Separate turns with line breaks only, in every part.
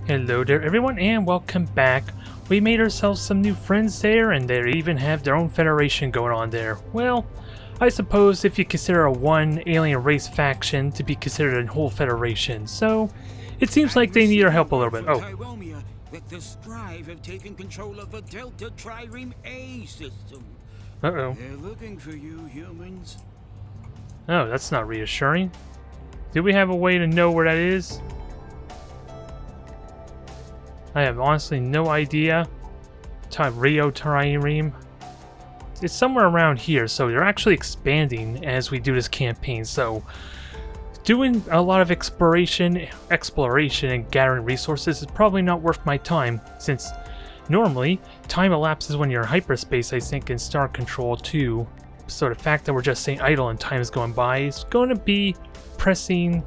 Hello there everyone and welcome back. We made ourselves some new friends there and they even have their own federation going on there. Well, I suppose if you consider a one alien race faction to be considered a whole federation, so it seems like they need our help a little bit. Oh.
That the Scrive have taken control of the Delta Trireme A system.
Uh-oh.
They're looking for you, humans.
Oh, that's not reassuring. Do we have a way to know where that is? I have honestly no idea. Rio Trireme. It's somewhere around here, so they're actually expanding as we do this campaign, so doing a lot of exploration and gathering resources is probably not worth my time, since normally time elapses when you're in hyperspace, I think, in StarControl too. So the fact that we're just staying idle and time is going by is going to be pressing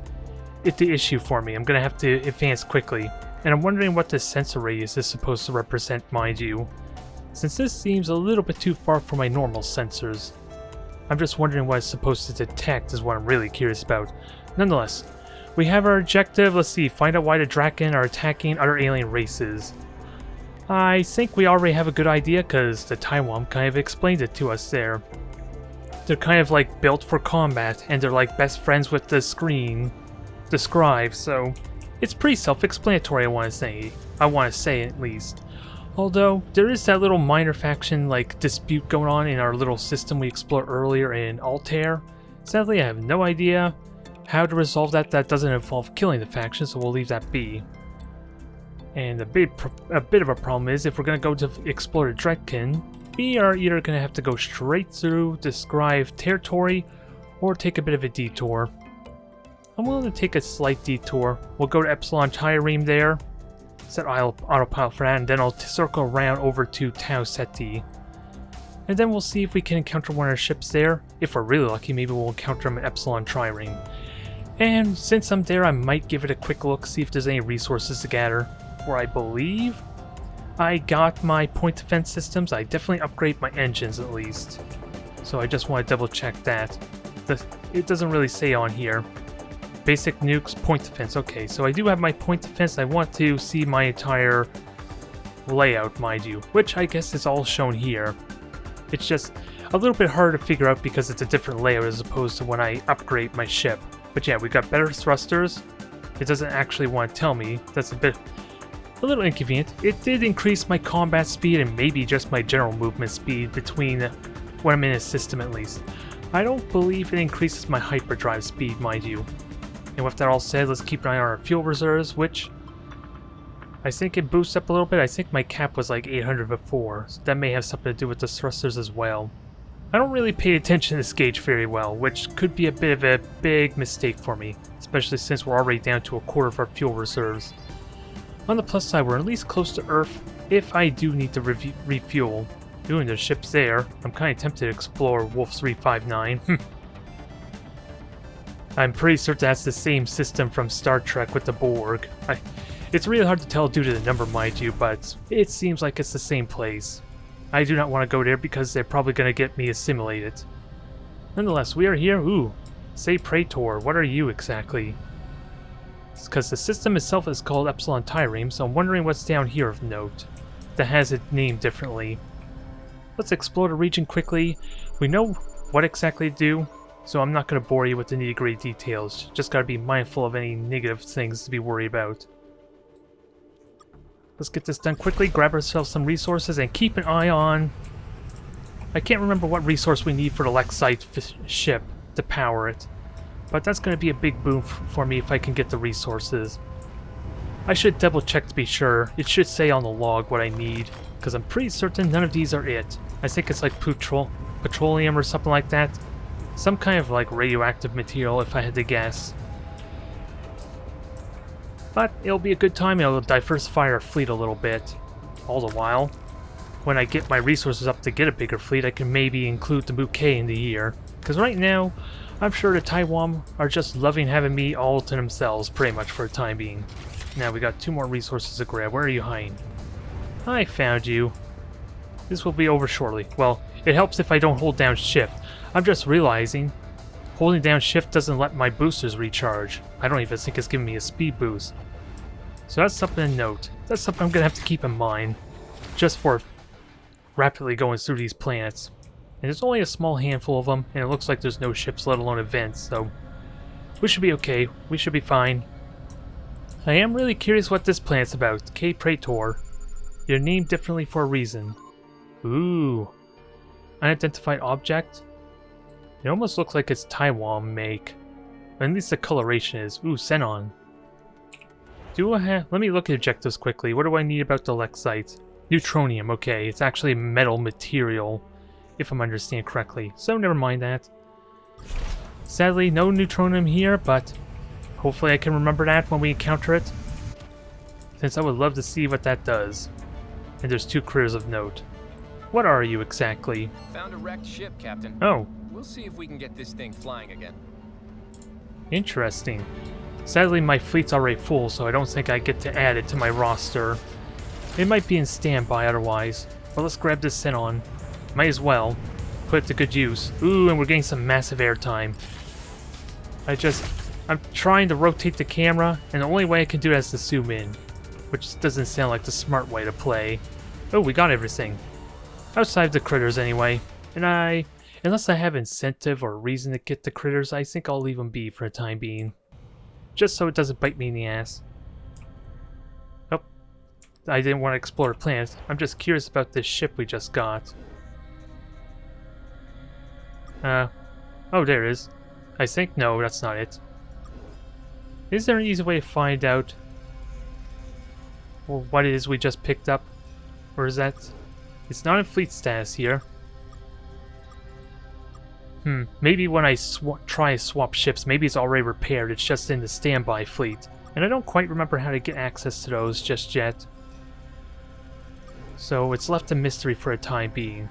the issue for me. I'm going to have to advance quickly. And I'm wondering what this sensor radius is supposed to represent, mind you, since this seems a little bit too far for my normal sensors. I'm just wondering what it's supposed to detect is what I'm really curious about. Nonetheless, we have our objective. Let's see, find out why the Draken are attacking other alien races. I think we already have a good idea because the Taiwan kind of explained it to us there. They're kind of like built for combat and they're like best friends with the Scrive, so it's pretty self-explanatory, I want to say at least. Although, there is that little minor faction like dispute going on in our little system we explored earlier in Altair. Sadly, I have no idea how to resolve that. That doesn't involve killing the faction, so we'll leave that be. And a bit of a problem is, if we're going to go to explore the Draken, we are either going to have to go straight through the Scrive territory, or take a bit of a detour. I'm willing to take a slight detour. We'll go to Epsilon Trireme there, set autopilot for that, and then I'll circle around over to Tau Ceti. And then we'll see if we can encounter one of our ships there. If we're really lucky, maybe we'll encounter them at Epsilon Trireme. And since I'm there, I might give it a quick look, see if there's any resources to gather. For I believe I got my point defense systems. I definitely upgrade my engines at least. So I just want to double check that. It doesn't really say on here. Basic nukes, point defense. Okay, so I do have my point defense. I want to see my entire layout, mind you, which I guess is all shown here. It's just a little bit harder to figure out because it's a different layout as opposed to when I upgrade my ship. But yeah, we got better thrusters. It doesn't actually want to tell me. That's a little inconvenient. It did increase my combat speed and maybe just my general movement speed between when I'm in a system at least. I don't believe it increases my hyperdrive speed, mind you. And with that all said, let's keep an eye on our fuel reserves, which I think it boosts up a little bit. I think my cap was like 800 before, so that may have something to do with the thrusters as well. I don't really pay attention to this gauge very well, which could be a bit of a big mistake for me, especially since we're already down to a quarter of our fuel reserves. On the plus side, we're at least close to Earth if I do need to refuel. Doing the ships there, I'm kind of tempted to explore Wolf 359. I'm pretty certain that's the same system from Star Trek with the Borg. It's really hard to tell due to the number, mind you, but it seems like it's the same place. I do not want to go there because they're probably going to get me assimilated. Nonetheless, we are here. Ooh, say Praetor, what are you exactly? It's because the system itself is called Epsilon Trireme, so I'm wondering what's down here of note that has it named differently. Let's explore the region quickly. We know what exactly to do, so I'm not going to bore you with the nitty-gritty details. Just got to be mindful of any negative things to be worried about. Let's get this done quickly, grab ourselves some resources, and keep an eye on... I can't remember what resource we need for the Lexite ship to power it, but that's going to be a big boom for me if I can get the resources. I should double check to be sure. It should say on the log what I need, because I'm pretty certain none of these are it. I think it's like petroleum or something like that. Some kind of like radioactive material if I had to guess. But it'll be a good time. It'll diversify our fleet a little bit. All the while, when I get my resources up to get a bigger fleet, I can maybe include the Mukay in the year. Because right now, I'm sure the Taiwan are just loving having me all to themselves pretty much for the time being. Now we got 2 more resources to grab. Where are you hiding? I found you. This will be over shortly. Well, it helps if I don't hold down shift. I'm just realizing holding down shift doesn't let my boosters recharge. I don't even think it's giving me a speed boost. So that's something to note. That's something I'm gonna have to keep in mind, just for rapidly going through these planets. And there's only a small handful of them, and it looks like there's no ships, let alone events, so we should be okay. We should be fine. I am really curious what this planet's about. K Praetor. You're named differently for a reason. Ooh. Unidentified object? It almost looks like it's Taiwan make. Or at least the coloration is. Ooh, xenon. Do I have... Let me look at objectives quickly. What do I need about the Lexite? Neutronium, okay. It's actually metal material, if I'm understanding correctly. So never mind that. Sadly, no neutronium here, but hopefully I can remember that when we encounter it, since I would love to see what that does. And there's 2 critters of note. What are you exactly?
Found a wrecked ship, Captain.
Oh.
We'll see if we can get this thing flying again.
Interesting. Sadly, my fleet's already full, so I don't think I get to add it to my roster. It might be in standby otherwise. But let's grab this xenon. Might as well. Put it to good use. Ooh, and we're getting some massive airtime. I'm trying to rotate the camera, and the only way I can do that is to zoom in. Which doesn't sound like the smart way to play. Oh, we got everything. Outside of the critters anyway. And unless I have incentive or reason to get the critters, I think I'll leave them be for the time being. Just so it doesn't bite me in the ass. Oh, I didn't want to explore the planet. I'm just curious about this ship we just got. Oh, there it is. I think, no, that's not it. Is there an easy way to find out what it is we just picked up? Or is that... It's not in fleet status here. Maybe when I try to swap ships, maybe it's already repaired, it's just in the standby fleet. And I don't quite remember how to get access to those just yet. So it's left a mystery for a time being.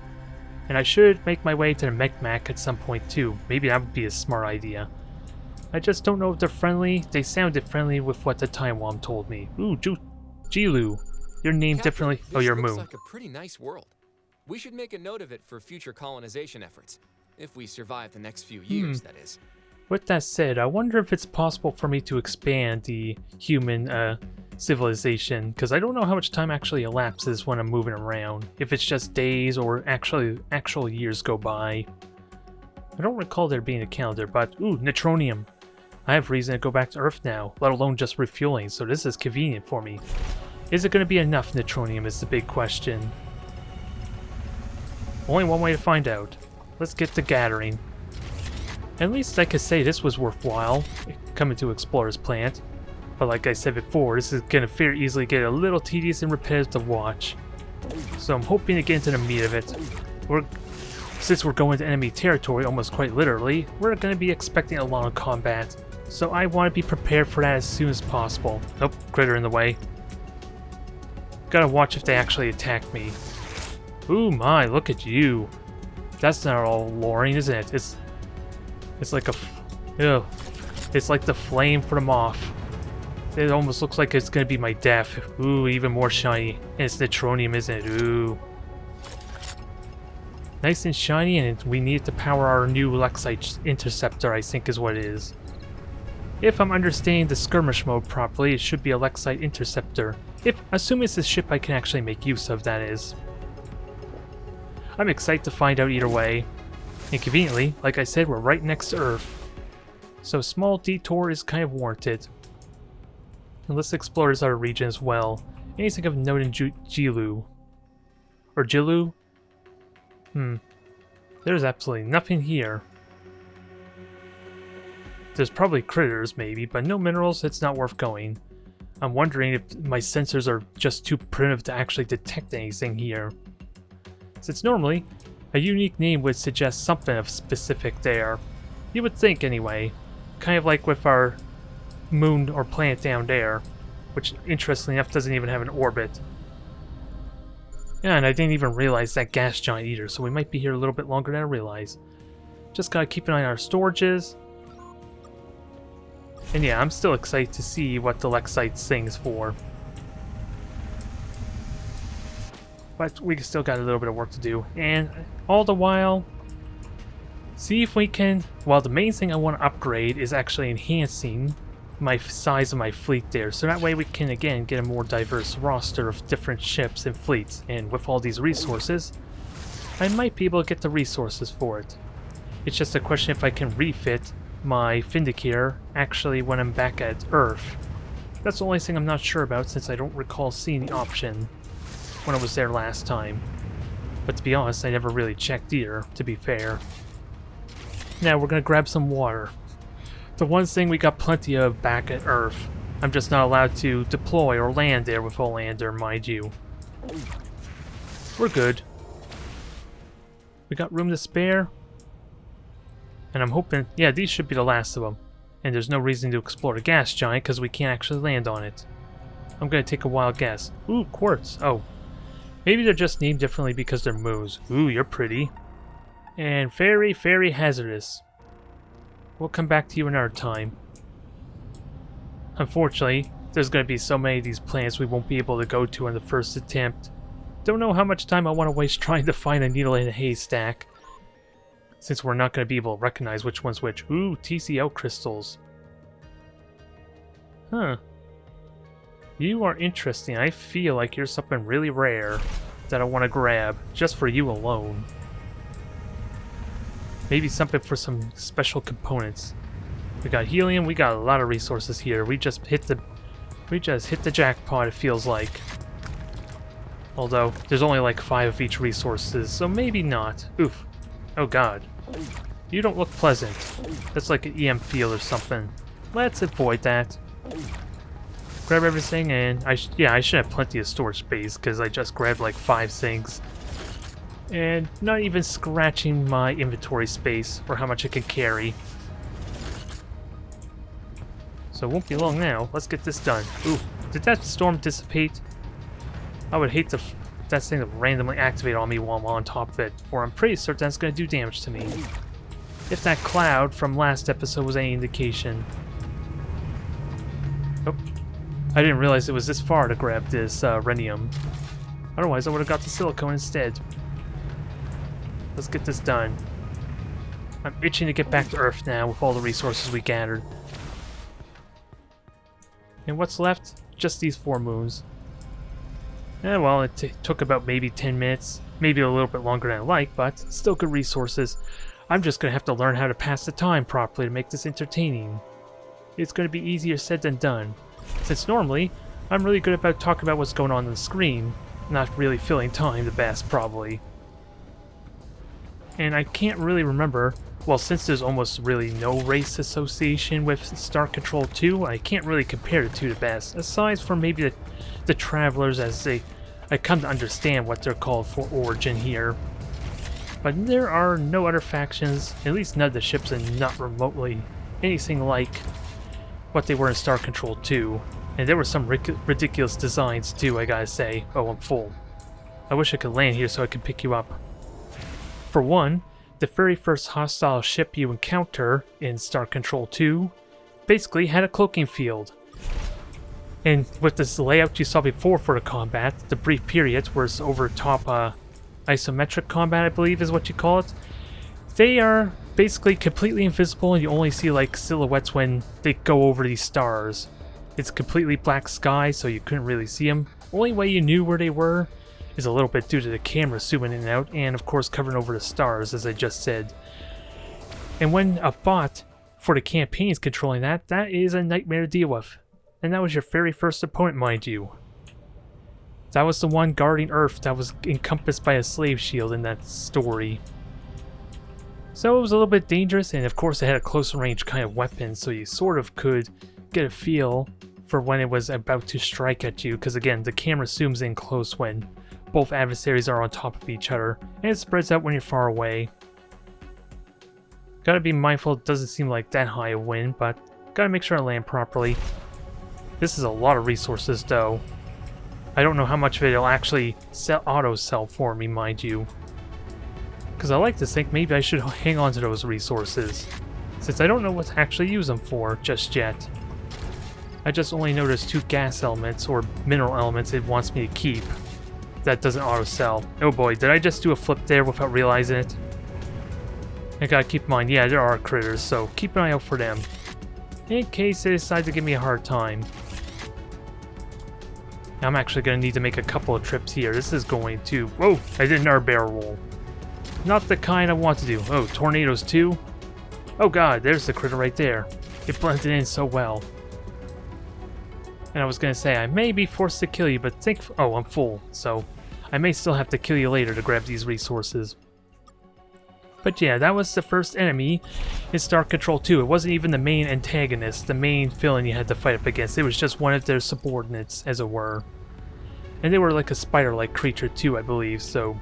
And I should make my way to the Mekmak at some point too. Maybe that would be a smart idea. I just don't know if they're friendly. They sounded friendly with what the Taiwan told me. Ooh, Jilu. You're named
Captain,
differently. Oh,
this
your
looks
moon.
like a pretty nice world. We should make a note of it for future colonization efforts. If we survive the next few years, that is.
With that said, I wonder if it's possible for me to expand the human civilization, because I don't know how much time actually elapses when I'm moving around. If it's just days or actual years go by. I don't recall there being a calendar, but ooh, neutronium. I have reason to go back to Earth now, let alone just refueling, so this is convenient for me. Is it going to be enough neutronium is the big question. Only one way to find out. Let's get to gathering. At least I could say this was worthwhile, coming to Explorer's Plant. But like I said before, this is going to very easily get a little tedious and repetitive to watch. So I'm hoping to get into the meat of it. Since we're going to enemy territory almost quite literally, we're going to be expecting a lot of combat. So I want to be prepared for that as soon as possible. Nope, critter in the way. Gotta watch if they actually attack me. Ooh my, look at you. That's not all alluring, isn't it? It's like a... Ew. It's like the flame for the moth. It almost looks like it's gonna be my death. Ooh, even more shiny. And it's neutronium, isn't it? Ooh. Nice and shiny, and we need to power our new Lexite interceptor, I think is what it is. If I'm understanding the skirmish mode properly, it should be a Lexite interceptor. Assuming it's a ship I can actually make use of, that is. I'm excited to find out either way. And conveniently, like I said, we're right next to Earth. So a small detour is kind of warranted. And let's explore this other region as well. Anything of note in Jilu? Or Jilu? There's absolutely nothing here. There's probably critters, maybe, but no minerals, it's not worth going. I'm wondering if my sensors are just too primitive to actually detect anything here. Since normally, a unique name would suggest something of specific there. You would think, anyway. Kind of like with our moon or planet down there, which, interestingly enough, doesn't even have an orbit. Yeah, and I didn't even realize that gas giant either, so we might be here a little bit longer than I realized. Just gotta keep an eye on our storages. And yeah, I'm still excited to see what the Lexite sings for. But we still got a little bit of work to do. And all the while, see if we can... Well, the main thing I want to upgrade is actually enhancing my size of my fleet there, so that way we can again get a more diverse roster of different ships and fleets. And with all these resources, I might be able to get the resources for it. It's just a question if I can refit my Vindicator actually when I'm back at Earth. That's the only thing I'm not sure about, since I don't recall seeing the option when I was there last time. But to be honest, I never really checked either, to be fair. Now we're gonna grab some water. The one thing we got plenty of back at Earth. I'm just not allowed to deploy or land there with a lander, mind you. We're good. We got room to spare. And I'm hoping, yeah, these should be the last of them. And there's no reason to explore the gas giant because we can't actually land on it. I'm gonna take a wild guess. Ooh, quartz. Oh. Maybe they're just named differently because they're moons. Ooh, you're pretty. And very, very hazardous. We'll come back to you another time. Unfortunately, there's going to be so many of these planets we won't be able to go to on the first attempt. Don't know how much time I want to waste trying to find a needle in a haystack, since we're not going to be able to recognize which one's which. Ooh, TCL crystals. Huh. You are interesting. I feel like you're something really rare that I want to grab, just for you alone. Maybe something for some special components. We got helium, we got a lot of resources here. We just hit the jackpot, it feels like. Although, there's only like 5 of each resources, so maybe not. Oof. Oh god. You don't look pleasant. That's like an EM field or something. Let's avoid that. Grab everything, and I should have plenty of storage space, because I just grabbed like 5 things. And not even scratching my inventory space, or how much I can carry. So it won't be long now. Let's get this done. Ooh, did that storm dissipate? I would hate that thing to randomly activate on me while I'm on top of it, or I'm pretty certain that's going to do damage to me. If that cloud from last episode was any indication. Oh, I didn't realize it was this far to grab this rhenium. Otherwise, I would have got the silicone instead. Let's get this done. I'm itching to get back to Earth now with all the resources we gathered. And what's left? Just these 4 moons. Well, it took about maybe 10 minutes. Maybe a little bit longer than I like, but still good resources. I'm just going to have to learn how to pass the time properly to make this entertaining. It's going to be easier said than done, since normally I'm really good about talking about what's going on the screen, not really filling time the best, probably. And I can't really remember, well, since there's almost really no race association with StarControl 2, I can't really compare the two the best, aside from maybe the Travelers, as I come to understand what they're called for Origin here. But there are no other factions, at least none of the ships, and not remotely anything like what they were in StarControl 2. And there were some ridiculous designs too, I gotta say. Oh, I'm full. I wish I could land here so I could pick you up. For one, the very first hostile ship you encounter in StarControl 2 basically had a cloaking field. And with this layout you saw before for the combat, the brief periods where it's over top isometric combat, I believe is what you call it, they are basically completely invisible and you only see like silhouettes when they go over these stars. It's completely black sky, so you couldn't really see them. Only way you knew where they were is a little bit due to the camera zooming in and out, and of course covering over the stars, as I just said. And when a bot for the campaign is controlling that, that is a nightmare to deal with. And that was your very first opponent, mind you. That was the one guarding Earth that was encompassed by a slave shield in that story. So it was a little bit dangerous, and of course it had a close range kind of weapon, so you sort of could get a feel for when it was about to strike at you, because again, the camera zooms in close when both adversaries are on top of each other, and it spreads out when you're far away. Gotta be mindful it doesn't seem like that high a wind, but gotta make sure I land properly. This is a lot of resources though. I don't know how much of it will actually auto-sell for me, mind you. Because I like to think maybe I should hang on to those resources, since I don't know what to actually use them for just yet. I just only know there's 2 gas elements, or mineral elements it wants me to keep. That doesn't auto-sell. Oh boy, did I just do a flip there without realizing it? I gotta keep in mind, yeah, there are critters, so keep an eye out for them. in case they decide to give me a hard time. I'm actually going to need to make a couple of trips here. This is going to... Whoa! I did another barrel roll. Not the kind I want to do. Oh, tornadoes too? Oh god, there's the critter right there. It blended in so well. And I was going to say, I may be forced to kill you, but think... Oh, I'm full, so I may still have to kill you later to grab these resources. But yeah, that was the first enemy in StarControl 2. It wasn't even the main antagonist, the main villain you had to fight up against. It was just one of their subordinates, as it were. And they were like a spider-like creature too, I believe, so...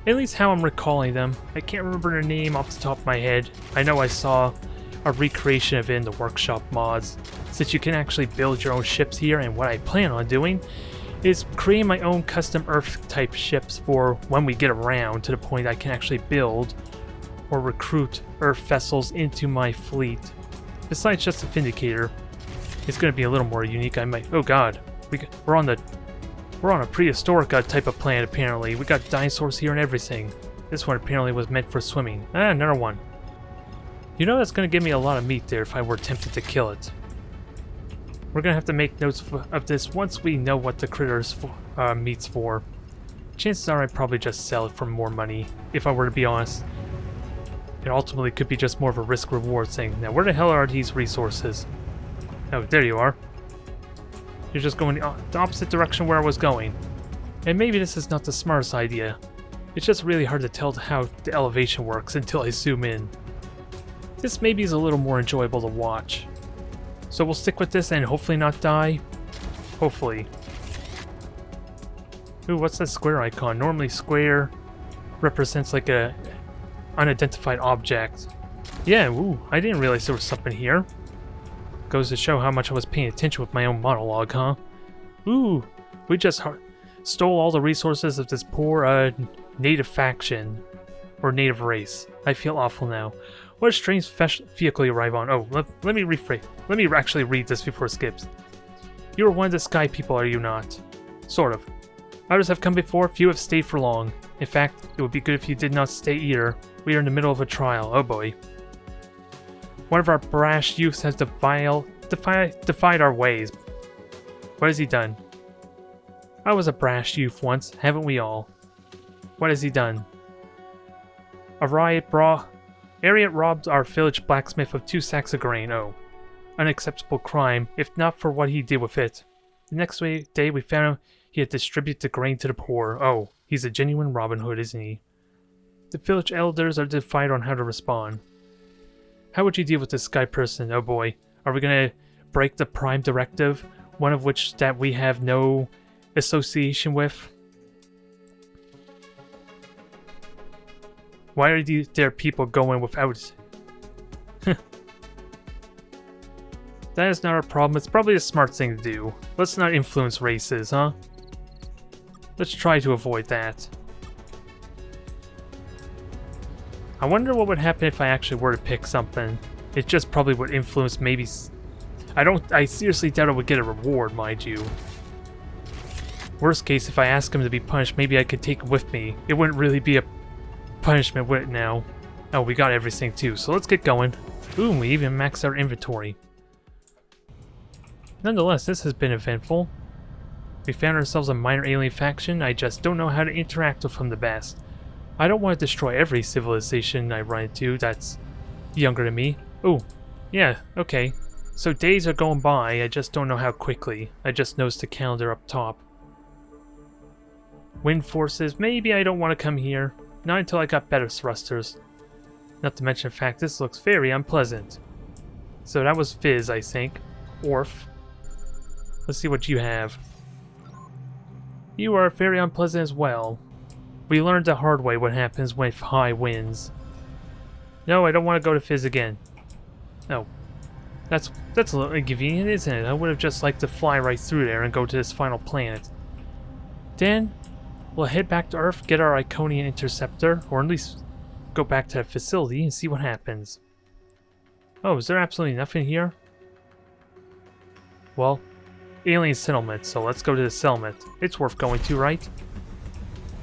At least how I'm recalling them. I can't remember their name off the top of my head. I know I saw a recreation of it in the workshop mods, since you can actually build your own ships here, and what I plan on doing is creating my own custom Earth-type ships for when we get around to the point I can actually build or recruit Earth vessels into my fleet. Besides just a Vindicator, it's going to be a little more unique. I might... Oh god, we're on a prehistoric type of planet apparently. We got dinosaurs here and everything. This one apparently was meant for swimming. Ah, another one. You know that's going to give me a lot of meat there if I were tempted to kill it. We're going to have to make notes of this once we know what the critters meat's for. Chances are I'd probably just sell it for more money, if I were to be honest. It ultimately could be just more of a risk-reward thing. Now, where the hell are these resources? Oh, there you are. You're just going the opposite direction where I was going. And maybe this is not the smartest idea. It's just really hard to tell how the elevation works until I zoom in. This maybe is a little more enjoyable to watch. So we'll stick with this and hopefully not die. Hopefully. Ooh, what's that square icon? Normally square represents like a unidentified object. Yeah, ooh, I didn't realize there was something here. Goes to show how much I was paying attention with my own monologue, huh? Ooh, we just stole all the resources of this poor, native faction. Or native race. I feel awful now. What a strange vehicle you arrive on. Oh, let me rephrase. Let me actually read this before it skips. You are one of the sky people, are you not? Sort of. Others have come before, few have stayed for long. In fact, it would be good if you did not stay either. We are in the middle of a trial. Oh boy. One of our brash youths has defied our ways. What has he done? I was a brash youth once, haven't we all? What has he done? A riot robbed our village blacksmith of 2 sacks of grain. Oh. Unacceptable crime, if not for what he did with it. The next day we found he had distributed the grain to the poor. Oh, he's a genuine Robin Hood, isn't he? The village elders are divided on how to respond. How would you deal with this sky person? Oh boy. Are we gonna break the Prime Directive? One of which that we have no association with? Why are there people going without... That is not our problem. It's probably a smart thing to do. Let's not influence races, huh? Let's try to avoid that. I wonder what would happen if I actually were to pick something. It just probably would influence maybe... I seriously doubt I would get a reward, mind you. Worst case, if I ask him to be punished, maybe I could take it with me. It wouldn't really be a punishment, would it now? Oh, we got everything too, so let's get going. Ooh, we even maxed our inventory. Nonetheless, this has been eventful. We found ourselves a minor alien faction. I just don't know how to interact with them the best. I don't want to destroy every civilization I run into that's younger than me. Oh, yeah, okay. So days are going by, I just don't know how quickly. I just noticed the calendar up top. Wind forces, maybe I don't want to come here. Not until I got better thrusters. Not to mention the fact this looks very unpleasant. So that was Fizz, I think. Orf. Let's see what you have. You are very unpleasant as well. We learned the hard way what happens with high winds. No, I don't want to go to Fizz again. No. That's a little inconvenient, isn't it? I would have just liked to fly right through there and go to this final planet. Then, we'll head back to Earth, get our Iconian interceptor, or at least go back to that facility and see what happens. Oh, is there absolutely nothing here? Well, alien settlement, so let's go to the settlement. It's worth going to, right?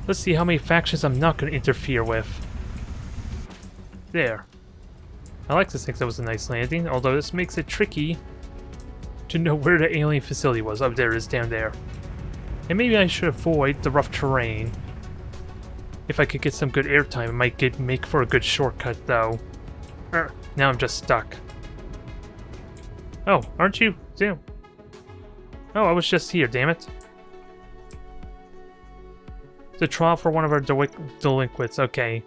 Let's see how many factions I'm not going to interfere with. There. I like to think that was a nice landing, although this makes it tricky to know where the alien facility was. Oh, there it is, down there. And maybe I should avoid the rough terrain. If I could get some good airtime, it might make for a good shortcut, though. Now I'm just stuck. Oh, aren't you? Damn. Oh, I was just here, damn it. The trial for one of our delinquents, okay.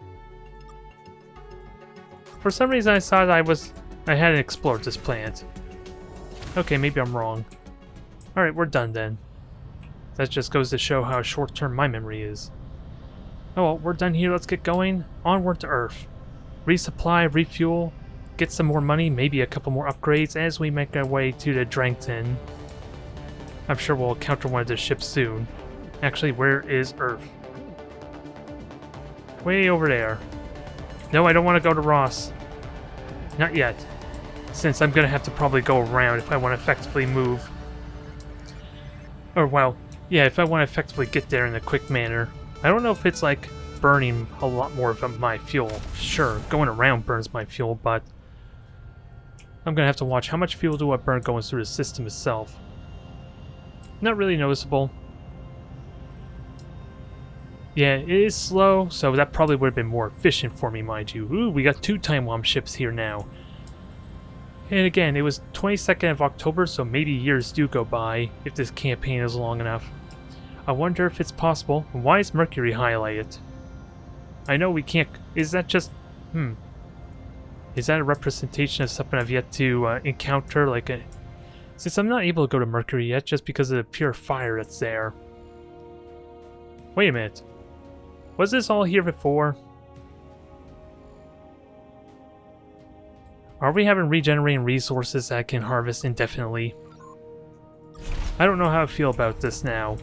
For some reason I thought I hadn't explored this planet. Okay, maybe I'm wrong. Alright, we're done then. That just goes to show how short-term my memory is. Oh well, we're done here, let's get going. Onward to Earth. Resupply, refuel, get some more money, maybe a couple more upgrades as we make our way to the Drankton. I'm sure we'll encounter one of the ships soon. Actually, where is Earth? Way over there. No, I don't want to go to Ross. Not yet. Since I'm going to have to probably go around if I want to effectively move. Or, well, yeah, if I want to effectively get there in a quick manner. I don't know if it's like burning a lot more of my fuel. Sure, going around burns my fuel, but I'm going to have to watch how much fuel do I burn going through the system itself. Not really noticeable. Yeah, it is slow, so that probably would have been more efficient for me, mind you. Ooh, we got 2 time bomb ships here now. And again, it was 22nd of October, so maybe years do go by if this campaign is long enough. I wonder if it's possible. Why is Mercury highlighted? I know we can't... Is that just... Is that a representation of something I've yet to encounter? Like a... Since I'm not able to go to Mercury yet, just because of the pure fire that's there. Wait a minute. Was this all here before? Are we having regenerating resources that I can harvest indefinitely? I don't know how I feel about this now.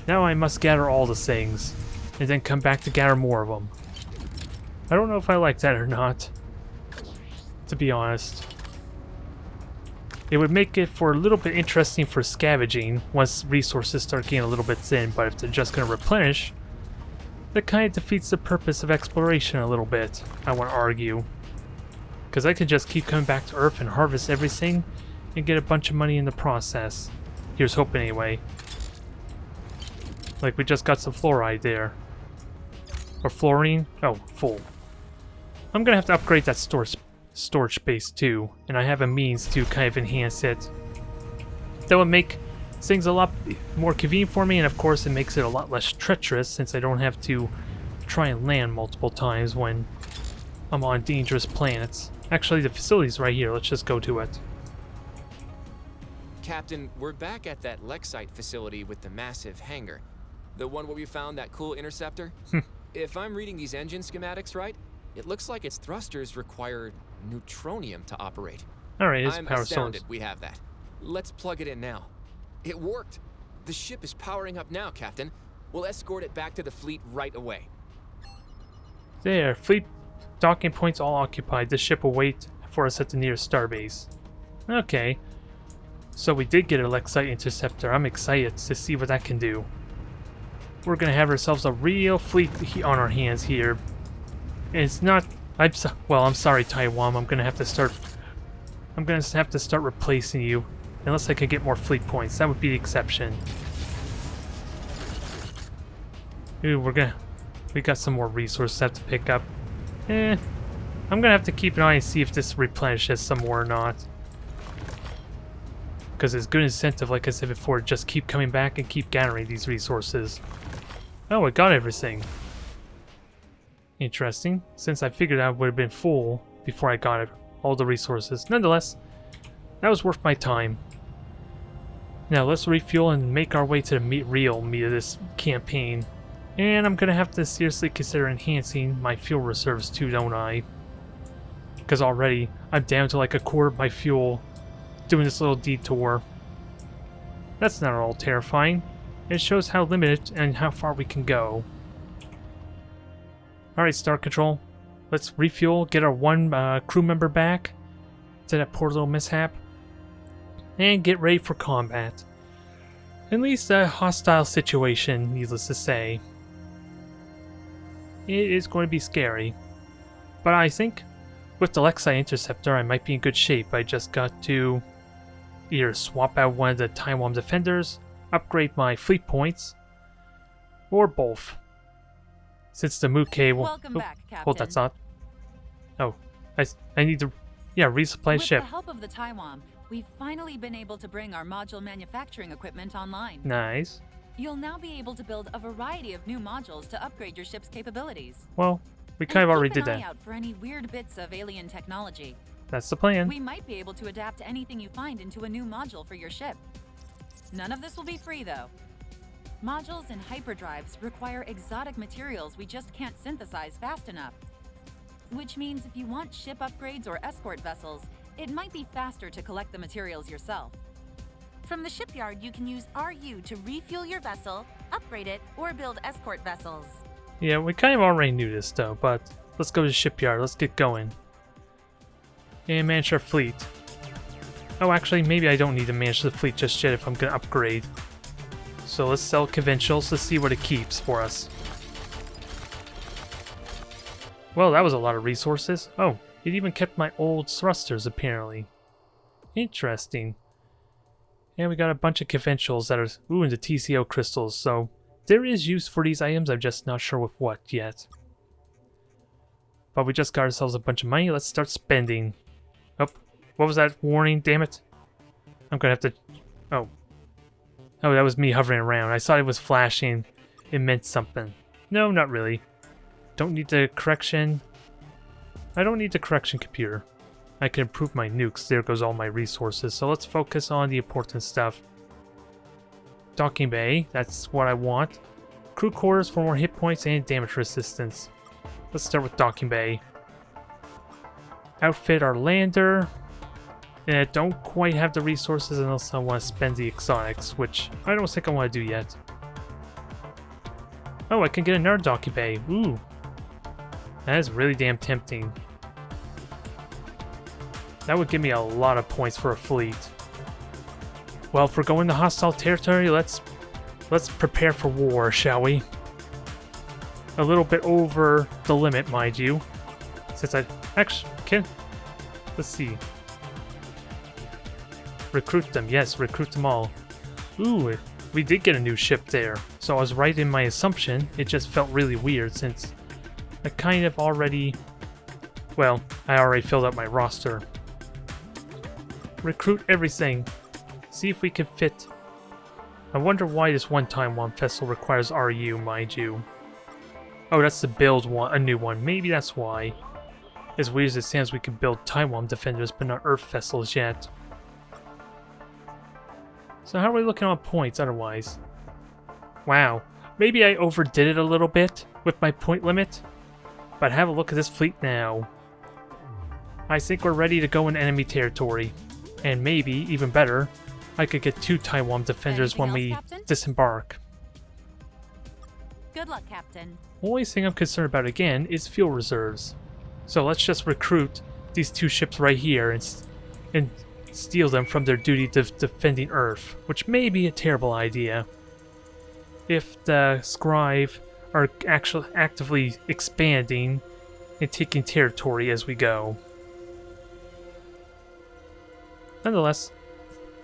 Now I must gather all the things, and then come back to gather more of them. I don't know if I like that or not, to be honest. It would make it for a little bit interesting for scavenging once resources start getting a little bit thin, but if they're just going to replenish, that kind of defeats the purpose of exploration a little bit, I want to argue. Because I could just keep coming back to Earth and harvest everything and get a bunch of money in the process. Here's hoping anyway. Like we just got some fluoride there. Or fluorine? Oh, full. I'm going to have to upgrade that storage space too, and I have a means to kind of enhance it. That would make things a lot more convenient for me, and of course it makes it a lot less treacherous since I don't have to try and land multiple times when I'm on dangerous planets. Actually, the facility's right here. Let's just go to it.
Captain, we're back at that Lexite facility with the massive hangar. The one where we found that cool interceptor? If I'm reading these engine schematics right, it looks like its thrusters require neutronium to operate.
Alright, it's
I'm
power
astounded
source.
we have that. Let's plug it in now. It worked! The ship is powering up now, Captain. We'll escort it back to the fleet right away.
There, fleet docking points all occupied. This ship will wait for us at the nearest starbase. Okay. So we did get a Lexite interceptor. I'm excited to see what that can do. We're gonna have ourselves a real fleet on our hands here. And it's not... I'm sorry, Taiwan. I'm gonna have to start replacing you. Unless I can get more fleet points. That would be the exception. Ooh, we got some more resources to have to pick up. I'm gonna have to keep an eye and see if this replenishes some more or not. Because there's good incentive, like I said before, to just keep coming back and keep gathering these resources. Oh, I got everything. Interesting, since I figured I would have been full before I got all the resources. Nonetheless, that was worth my time. Now let's refuel and make our way to the real meat of this campaign. And I'm gonna have to seriously consider enhancing my fuel reserves too, don't I? Because already I'm down to like a quarter of my fuel doing this little detour. That's not at all terrifying. It shows how limited and how far we can go. Alright, StarControl. Let's refuel, get our one crew member back to that poor little mishap, and get ready for combat. At least a hostile situation, needless to say. It is going to be scary, but I think With the Lexi Interceptor, I might be in good shape. I just got to either swap out one of the Taiwan defenders, upgrade my fleet points, or both. Since the Mukay will...
Welcome back, Captain.
Hold, that's not... Oh, I need to... Yeah, resupply ship.
With the help of the Taiwan, we've finally been able to bring our module manufacturing equipment online.
Nice.
You'll now be able to build a variety of new modules to upgrade your ship's capabilities.
Well, we kind of already did
Keep an eye
that.
out for any weird bits of alien technology.
That's the plan.
We might be able to adapt anything you find into a new module for your ship. None of this will be free, though. Modules and hyperdrives require exotic materials we just can't synthesize fast enough. Which means if you want ship upgrades or escort vessels, it might be faster to collect the materials yourself.
From the shipyard, you can use RU to refuel your vessel, upgrade it, or build escort vessels.
Yeah, we kind of already knew this though, but let's go to the shipyard. Let's get going. And manage our fleet. Oh, actually, maybe I don't need to manage the fleet just yet if I'm going to upgrade. So let's sell conventionals to see what it keeps for us. Well, that was a lot of resources. Oh, it even kept my old thrusters, apparently. Interesting. And we got a bunch of conventionals that are... Ooh, and the TCO crystals, so... There is use for these items, I'm just not sure with what yet. But we just got ourselves a bunch of money, let's start spending. Oh, what was that warning, damn it? I'm gonna have to... Oh. Oh, that was me hovering around. I thought it was flashing. It meant something. No, not really. Don't need the correction. I don't need the correction computer. I can improve my nukes. There goes all my resources. So let's focus on the important stuff. Docking bay, that's what I want. Crew quarters for more hit points and damage resistance. Let's start with docking bay. Outfit our lander. Don't quite have the resources unless I want to spend the exotics, which I don't think I want to do yet. Oh, I can get another docking bay. Ooh. That is really damn tempting. That would give me a lot of points for a fleet. Well, if we're going to hostile territory, let's prepare for war, shall we? A little bit over the limit, mind you. Since I actually can... Let's see. Recruit them, yes, recruit them all. Ooh, we did get a new ship there. So I was right in my assumption. It just felt really weird since I kind of already... Well, I already filled out my roster. Recruit everything. See if we can fit... I wonder why this one Taiwan vessel requires RU, mind you. Oh, that's the build one, a new one. Maybe that's why. As weird as it sounds, we can build Taiwan defenders, but not Earth vessels yet. So how are we looking on points otherwise? Wow. Maybe I overdid it a little bit with my point limit. But have a look at this fleet now. I think we're ready to go in enemy territory. And maybe, even better, I could get 2 Taiwan defenders when we disembark.
Good luck, Captain.
Only thing I'm concerned about again is fuel reserves. So let's just recruit these 2 ships right here and steal them from their duty to defending Earth, which may be a terrible idea if the Scrive are actually actively expanding and taking territory as we go. Nonetheless,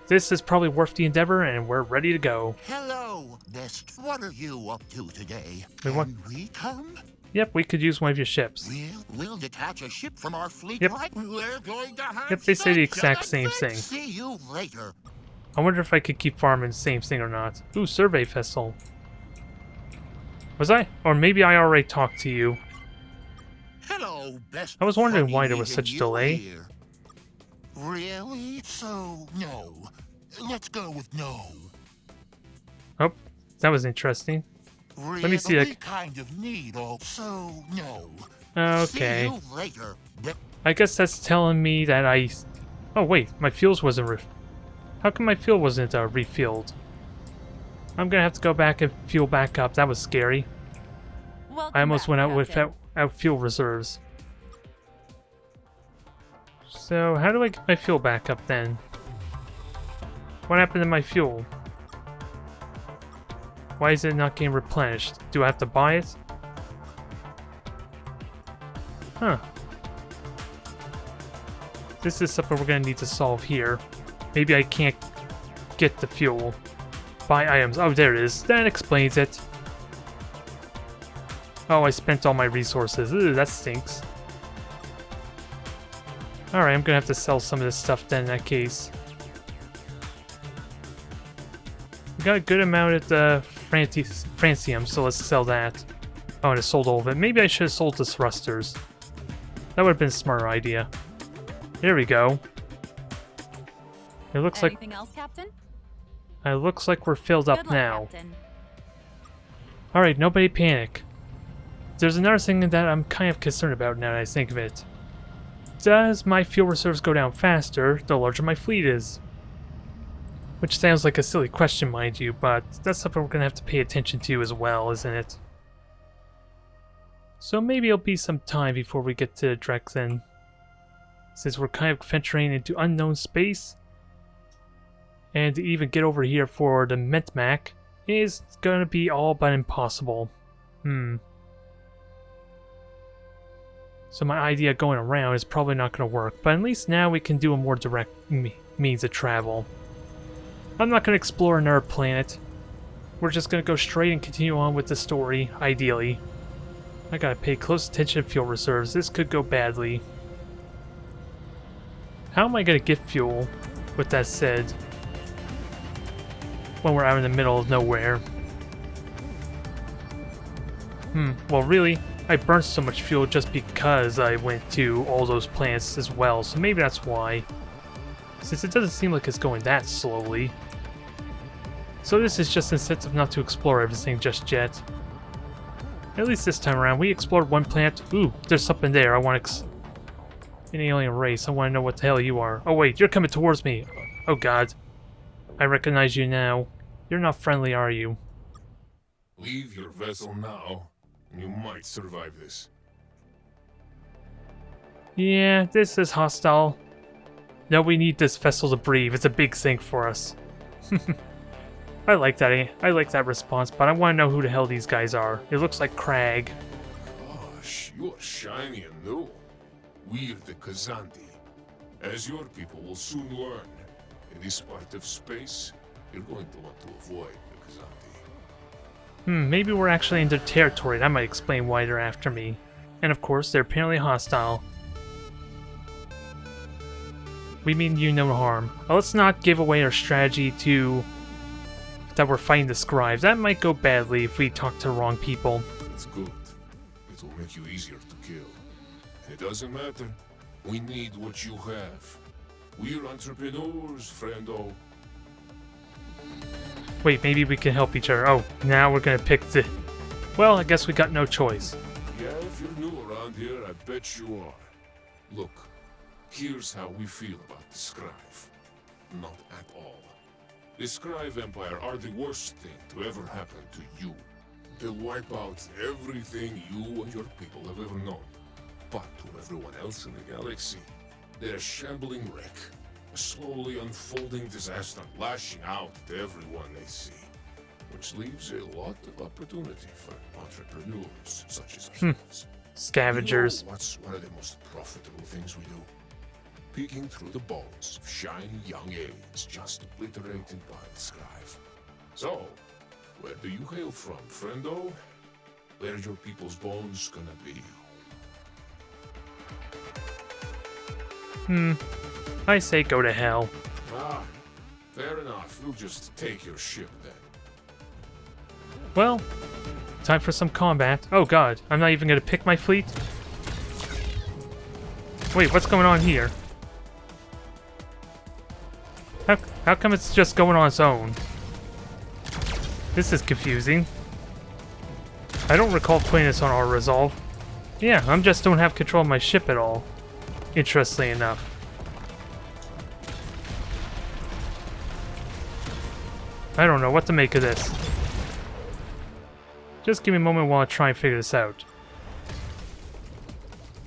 this is probably worth the endeavor, and we're ready to go.
Hello, Best. What are you up to today?
We want-
Can we come?
Yep, we could use one of your ships.
We'll detach a ship from our fleet.
Yep.
Right? We're going to have
Yep, they say the
such a
exact same
good
thing.
See you later.
I wonder if I could keep farming the same thing or not. Ooh, survey vessel. Was I? Or maybe I already talked to you.
Hello, Best.
I was wondering
Funny
why there was
meeting
such
you
delay.
here. Really? So, no. Let's go with no.
Oh, that was interesting.
Really?
Let me see, like-
kind of need also no.
Okay.
See you later.
I guess that's telling me that I... Oh wait, my fuels wasn't How come my fuel wasn't refilled? I'm gonna have to go back and fuel back up. That was scary.
Welcome
I almost
back,
went out
Captain.
without fuel reserves. So how do I get my fuel back up then? What happened to my fuel? Why is it not getting replenished? Do I have to buy it? Huh. This is something we're gonna need to solve here. Maybe I can't get the fuel. Buy items. Oh, there it is. That explains it. Oh, I spent all my resources. Ugh, that stinks. Alright, I'm gonna have to sell some of this stuff then in that case. We got a good amount at the francium, so let's sell that. Oh, and I sold all of it. Maybe I should have sold the thrusters. That would have been a smarter idea. There we go. It looks
Anything else, Captain?
It looks like we're filled up
Good luck,
now.
Captain.
Alright, nobody panic. There's another thing that I'm kind of concerned about now that I think of it. Does my fuel reserves go down faster the larger my fleet is? Which sounds like a silly question, mind you, but that's something we're going to have to pay attention to as well, isn't it? So maybe it'll be some time before we get to Drexen. Since we're kind of venturing into unknown space. And to even get over here for the Mentmac is going to be all but impossible. So my idea going around is probably not going to work, but at least now we can do a more direct means of travel. I'm not going to explore another planet. We're just going to go straight and continue on with the story, ideally. I gotta pay close attention to fuel reserves. This could go badly. How am I going to get fuel, with that said, when we're out in the middle of nowhere? Well really, I burned so much fuel just because I went to all those planets as well, so maybe that's why. Since it doesn't seem like it's going that slowly. So this is just incentive not to explore everything just yet. At least this time around, we explored one planet. Ooh, there's something there. I want an alien race. I want to know what the hell you are. Oh wait, you're coming towards me. Oh god. I recognize you now. You're not friendly, are you?
Leave your vessel now, and you might survive this.
Yeah, this is hostile. No, we need this vessel to breathe. It's a big thing for us. I like that response, but I want to know who the hell these guys are. It looks like Crag.
Gosh, you are shiny and new. We're the Kazanti. As your people will soon learn, in this part of space, you're going to want to avoid the Kazanti.
Maybe we're actually in their territory. That might explain why they're after me. And of course, they're apparently hostile. We mean you no harm. Well, let's not give away our strategy to... that we're fighting the Scrives. That might go badly if we talk to the wrong people.
That's good. It will make you easier to kill. It doesn't matter. We need what you have. We're entrepreneurs, friendo.
Wait, maybe we can help each other. Oh, now we're gonna pick the... Well, I guess we got no choice.
Yeah, if you're new around here, I bet you are. Look, here's how we feel about the Scrive. Not at all. The Scrive Empire are the worst thing to ever happen to you. They'll wipe out everything you and your people have ever known. But to everyone else in the galaxy, they're a shambling wreck. A slowly unfolding disaster lashing out at everyone they see. Which leaves a lot of opportunity for entrepreneurs such as ourselves.
Scavengers.
You know what's one of the most profitable things we do? Peeking through the bones of shiny young aliens just obliterated by the Scrive. So, where do you hail from, friendo? Where's your people's bones gonna be?
I say go to hell.
Ah, fair enough. We'll just take your ship then.
Well, time for some combat. Oh god, I'm not even gonna pick my fleet? Wait, what's going on here? How come it's just going on its own? This is confusing. I don't recall putting this on our resolve. Yeah, I just don't have control of my ship at all. Interestingly enough. I don't know what to make of this. Just give me a moment while I try and figure this out.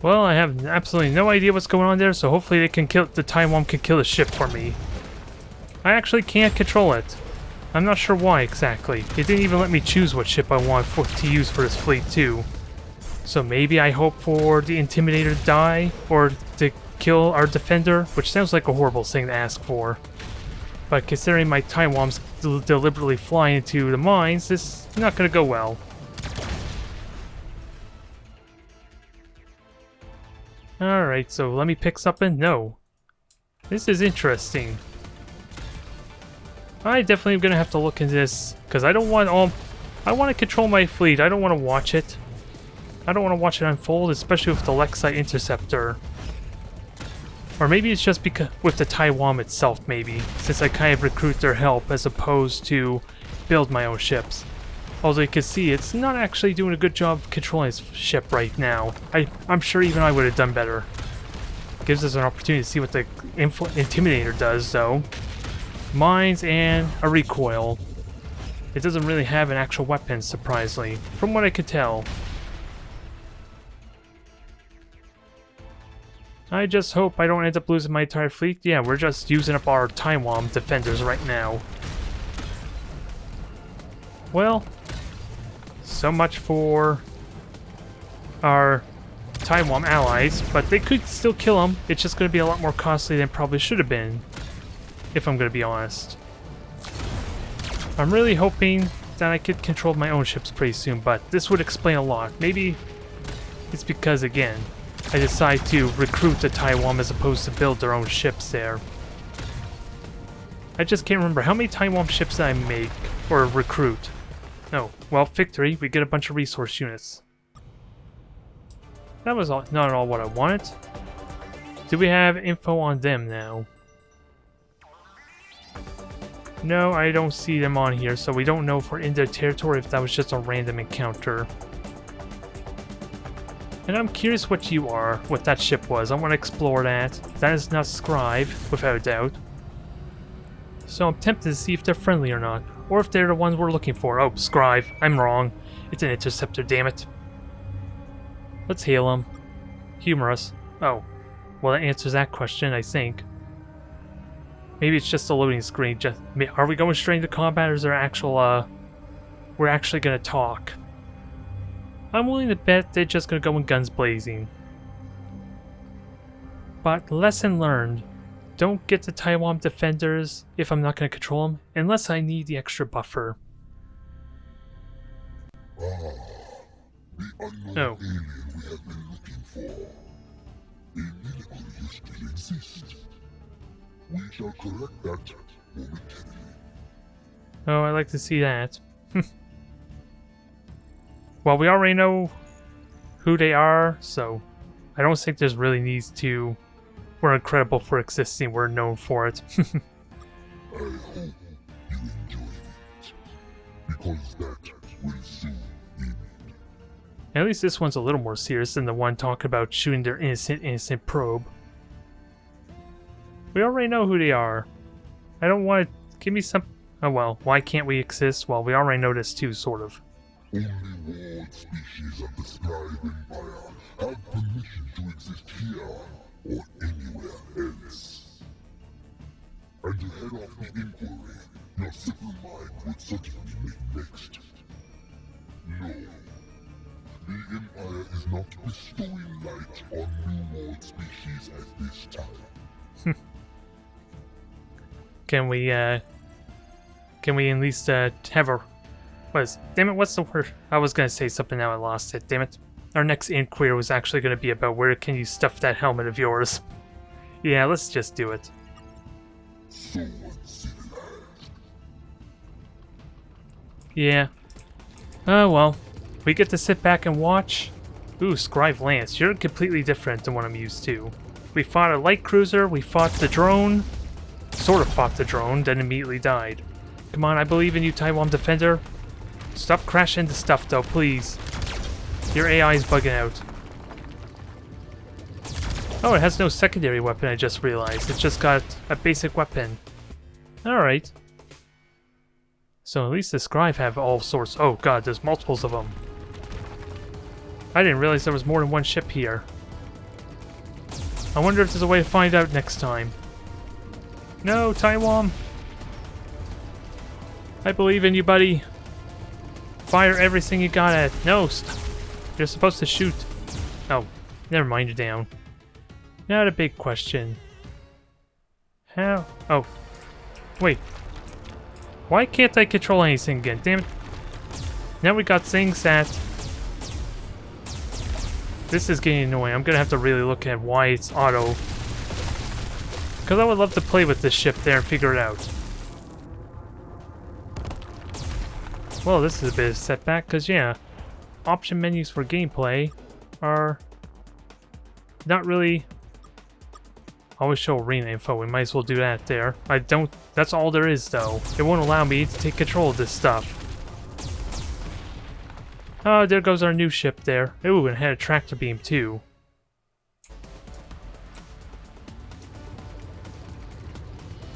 Well, I have absolutely no idea what's going on there, so hopefully they can kill the Time Worm can kill the ship for me. I actually can't control it. I'm not sure why exactly. It didn't even let me choose what ship I want to use for this fleet too. So maybe I hope for the Intimidator to die, or to kill our defender, which sounds like a horrible thing to ask for. But considering my Taiwan's deliberately flying into the mines, this is not going to go well. Alright, so let me pick something. No. This is interesting. I definitely am going to have to look into this, because I don't want I want to control my fleet. I don't want to watch it. I don't want to watch it unfold, especially with the Lexite Interceptor. Or maybe it's just because with the Taiwan itself, maybe, since I kind of recruit their help as opposed to build my own ships. Although you can see, it's not actually doing a good job controlling its ship right now. I'm sure even I would have done better. Gives us an opportunity to see what the Intimidator does, though. Mines and a recoil. It doesn't really have an actual weapon, surprisingly, from what I could tell. I just hope I don't end up losing my entire fleet. Yeah, we're just using up our Taiwan defenders right now. Well, so much for our Taiwan allies, but they could still kill them. It's just going to be a lot more costly than it probably should have been, if I'm going to be honest. I'm really hoping that I could control my own ships pretty soon, but this would explain a lot. Maybe it's because, again, I decide to recruit the Taiwan as opposed to build their own ships there. I just can't remember how many Taiwan ships did I make or recruit. No, well, victory, we get a bunch of resource units. That was not at all what I wanted. Do we have info on them now? No, I don't see them on here, so we don't know if we're in their territory, if that was just a random encounter. And I'm curious what you are, what that ship was. I want to explore that. That is not Scrive, without a doubt. So I'm tempted to see if they're friendly or not. Or if they're the ones we're looking for. Oh, Scrive. I'm wrong. It's an interceptor, damn it. Let's hail them. Humorous. Oh. Well, that answers that question, I think. Maybe it's just a loading screen. Are we going straight into combat, or is there actual, we're actually gonna talk? I'm willing to bet they're just gonna go in guns blazing. But lesson learned. Don't get the Taiwan defenders if I'm not gonna control them, unless I need the extra buffer.
The unknown
Oh.
alien we have been looking for. A miracle used to exist. We shall correct that momentarily.
Oh, I like to see that. Well, we already know who they are, so I don't think there's really needs to... We're incredible for existing, we're known for it.
I hope you enjoy it, because that will soon end.
At least this one's a little more serious than the one talking about shooting their innocent probe. We already know who they are. I don't want to... Give me some... Oh well, why can't we exist? Well, we already know this too, sort of.
Only walled species of the Scrive Empire have permission to exist here or anywhere else. And to head off the inquiry, your simple mind would certainly make next. No. The Empire is not bestowing light on new world species at this time.
Can we at least have a... Damn it, what's the word? I was gonna say something, now I lost it, damn it. Our next inquiry was actually gonna be about where can you stuff that helmet of yours. Yeah, let's just do it.
So uncivilized.
Yeah. Oh well. We get to sit back and watch. Ooh, Scrive Lance, you're completely different than what I'm used to. We fought a light cruiser, we fought the drone. Sort of fought the drone, then immediately died. Come on, I believe in you, Taiwan Defender. Stop crashing into stuff, though, please. Your AI is bugging out. Oh, it has no secondary weapon, I just realized. It's just got a basic weapon. Alright. So at least the Scrive have all sorts... Oh god, there's multiples of them. I didn't realize there was more than one ship here. I wonder if there's a way to find out next time. No, Taiwan! I believe in you, buddy. Fire everything you got at... No, you're supposed to shoot. Oh, never mind, you're down. Now the big question. How? Oh. Wait. Why can't I control anything again? Damn it. Now we got things that... This is getting annoying. I'm gonna have to really look at why it's auto. Because I would love to play with this ship there and figure it out. Well, this is a bit of a setback, because yeah, option menus for gameplay are not really always show arena info. We might as well do that there. I don't, that's all there is though. It won't allow me to take control of this stuff. Oh, there goes our new ship there. Ooh, and it had a tractor beam too.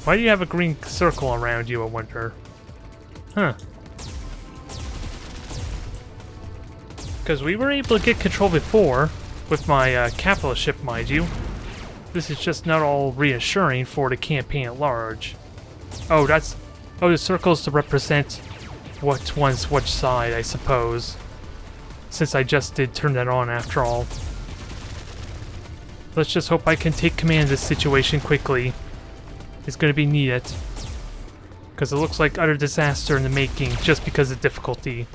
Why do you have a green circle around you, I wonder? Huh. Because we were able to get control before, with my capital ship, mind you. This is just not all reassuring for the campaign at large. Oh, that's... Oh, the circles to represent what one's which side, I suppose. Since I just did turn that on after all. Let's just hope I can take command of this situation quickly. It's going to be needed. Because it looks like utter disaster in the making, just because of difficulty.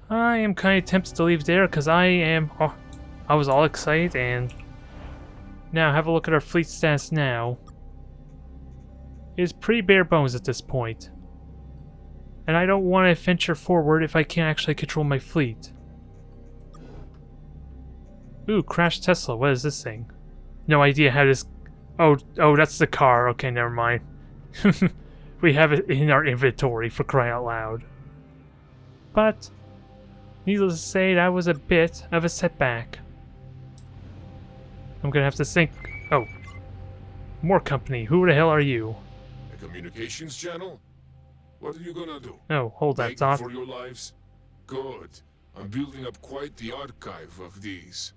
I am kind of tempted to leave there, because I am... Oh, I was all excited, and... Now, have a look at our fleet stats now. It's pretty bare bones at this point. And I don't want to venture forward if I can't actually control my fleet. Ooh, crashed Tesla. What is this thing? No idea how this... Oh, that's the car. Okay, never mind. We have it in our inventory, for crying out loud. But, needless to say, that was a bit of a setback. I'm gonna have to think... Oh. More company. Who the hell are you?
A communications channel? What are you gonna do?
Oh, hold that
Beg
thought.
for your lives? Good. I'm building up quite the archive of these.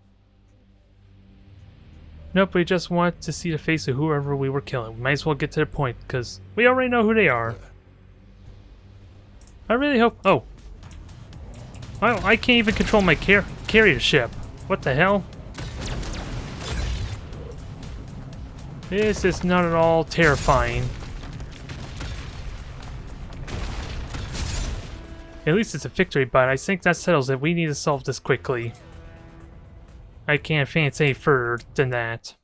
Nope, we just want to see the face of whoever we were killing. We might as well get to the point, because we already know who they are. I really hope... Oh. I can't even control my carrier ship. What the hell? This is not at all terrifying. At least it's a victory, but I think that settles it. We need to solve this quickly. I can't advance any further than that.